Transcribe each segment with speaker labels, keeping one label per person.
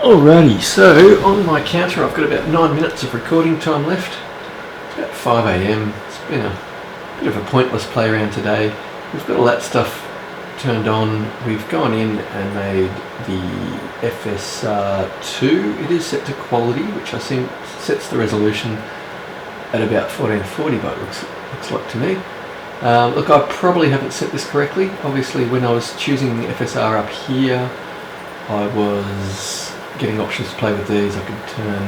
Speaker 1: Alrighty, so on my counter I've got about 9 minutes of recording time left. It's about 5 AM. It's been a bit of a pointless play around today. We've got all that stuff turned on. We've gone in and made the FSR2. It is set to quality, which I think sets the resolution at about 1440 by it looks like to me. Look, I probably haven't set this correctly. Obviously when I was choosing the FSR up here, I was getting options to play with these. I could turn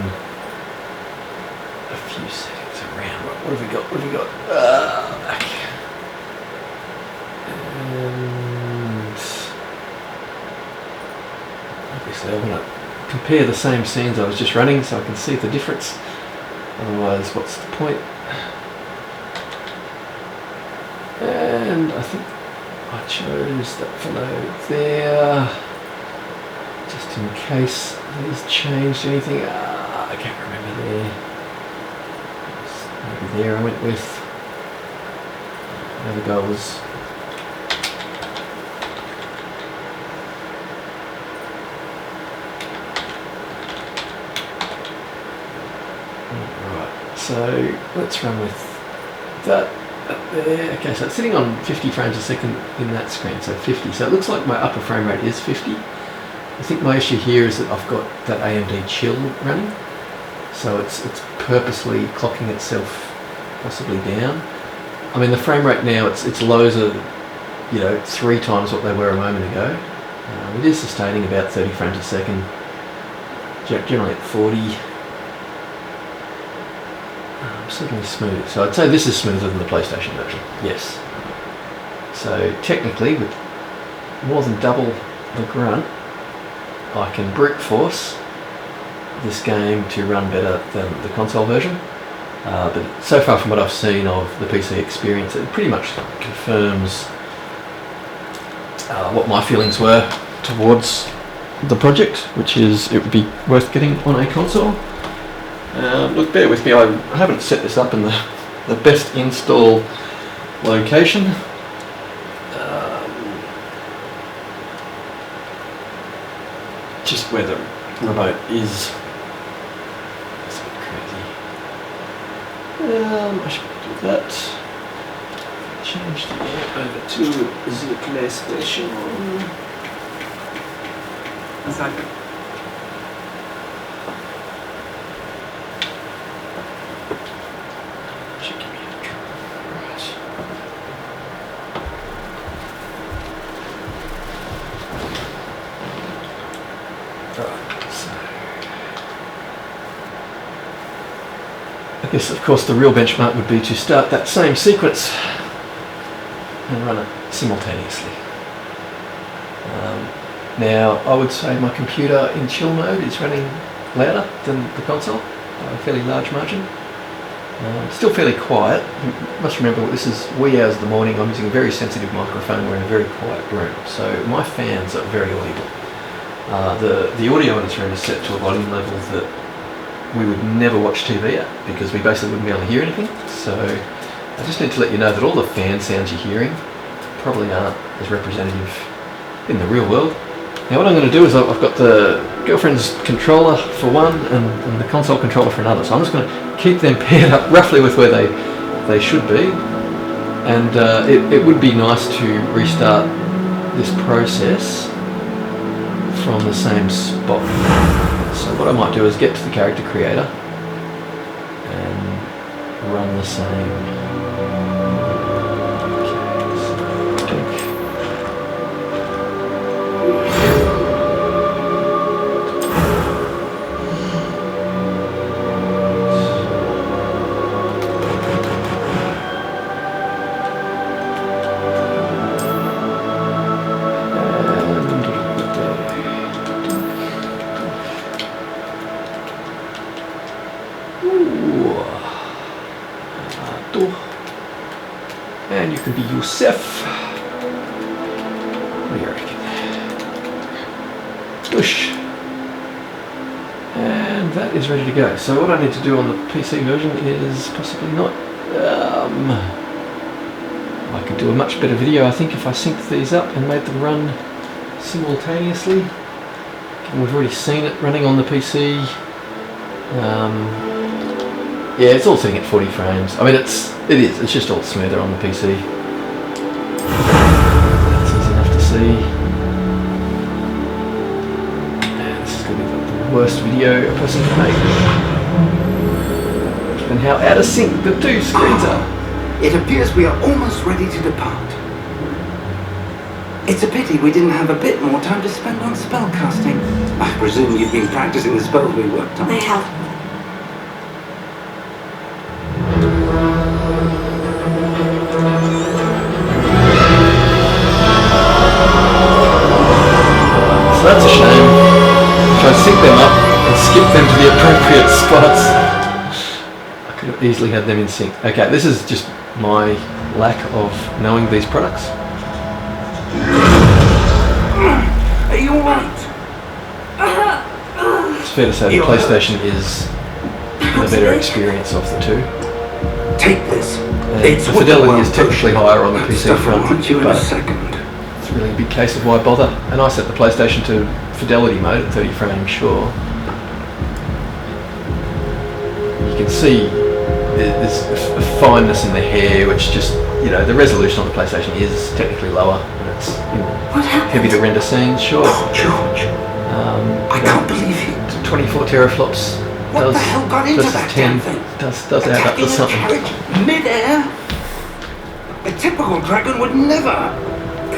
Speaker 1: a few settings around. What have we got? What have we got? Back. And obviously I want to compare the same scenes I was just running so I can see the difference. Otherwise, what's the point? And I think I chose that fellow there. Just in case he's changed anything. I can't remember there. Maybe there I went with. There the goals. Right, so let's run with that up there. Okay, so it's sitting on 50 frames a second in that screen, so 50. So it looks like my upper frame rate is 50. I think my issue here is that I've got that AMD chill running, so it's purposely clocking itself possibly down. I mean, the frame rate now, its lows are, 3 times what they were a moment ago. It is sustaining about 30 frames a second, generally at 40. Certainly smooth. So I'd say this is smoother than the PlayStation version, yes. So technically, with more than double the grunt, I can brute force this game to run better than the console version, but so far from what I've seen of the PC experience, it pretty much confirms what my feelings were towards the project, which is it would be worth getting on a console. Look, bear with me, I haven't set this up in the best install location. Just where the remote is. It's a bit crazy. I should do that. Change the air over to the PlayStation.
Speaker 2: Exactly.
Speaker 1: Should give me a try. I guess, of course, the real benchmark would be to start that same sequence and run it simultaneously. Now, I would say my computer in chill mode is running louder than the console by a fairly large margin. Still fairly quiet. You must remember, this is wee hours of the morning. I'm using a very sensitive microphone. We're in a very quiet room, so my fans are very audible. The audio in this room is set to a volume level that we would never watch TV at, because we basically wouldn't be able to hear anything. So I just need to let you know that all the fan sounds you're hearing probably aren't as representative in the real world. Now what I'm going to do is I've got the girlfriend's controller for one and the console controller for another, so I'm just going to keep them paired up roughly with where they should be, and it would be nice to restart this process from the same spot. So what I might do is get to the character creator and run the same. And you can be Yusef. What do you reckon? Whoosh. And that is ready to go. So what I need to do on the PC version is possibly not. I could do a much better video, I think, if I synced these up and made them run simultaneously. And we've already seen it running on the PC. Yeah, it's all sitting at 40 frames. I mean, it's just all smoother on the PC. That's easy enough to see. And this is going to be the worst video a person can make. And how out of sync the two screens are.
Speaker 2: It appears we are almost ready to depart. It's a pity we didn't have a bit more time to spend on spellcasting. I presume you've been practicing the spells we worked on.
Speaker 3: I have.
Speaker 1: So that's a shame. Try to sync them up and skip them to the appropriate spots. I could have easily had them in sync. Okay, this is just my lack of knowing these products.
Speaker 2: Are you alright?
Speaker 1: It's fair to say the PlayStation is the better experience of the two.
Speaker 2: Take this.
Speaker 1: And
Speaker 2: It's
Speaker 1: the
Speaker 2: what
Speaker 1: fidelity
Speaker 2: world
Speaker 1: is technically higher on the PC
Speaker 2: Stuff will
Speaker 1: front,
Speaker 2: haunt you in a
Speaker 1: but
Speaker 2: second.
Speaker 1: it's really a big case of why bother. And I set the PlayStation to fidelity mode at 30 frames, sure. You can see there's a fineness in the hair, which just, you know, the resolution on the PlayStation is technically lower when it's in heavy to render scenes, sure.
Speaker 2: Oh, George. I can't believe it.
Speaker 1: 24 teraflops.
Speaker 2: What the hell got into
Speaker 1: versus
Speaker 2: that
Speaker 1: 10
Speaker 2: damn thing?
Speaker 1: does add up to
Speaker 2: Attacking a
Speaker 1: something.
Speaker 2: carriage mid-air? A typical dragon would never.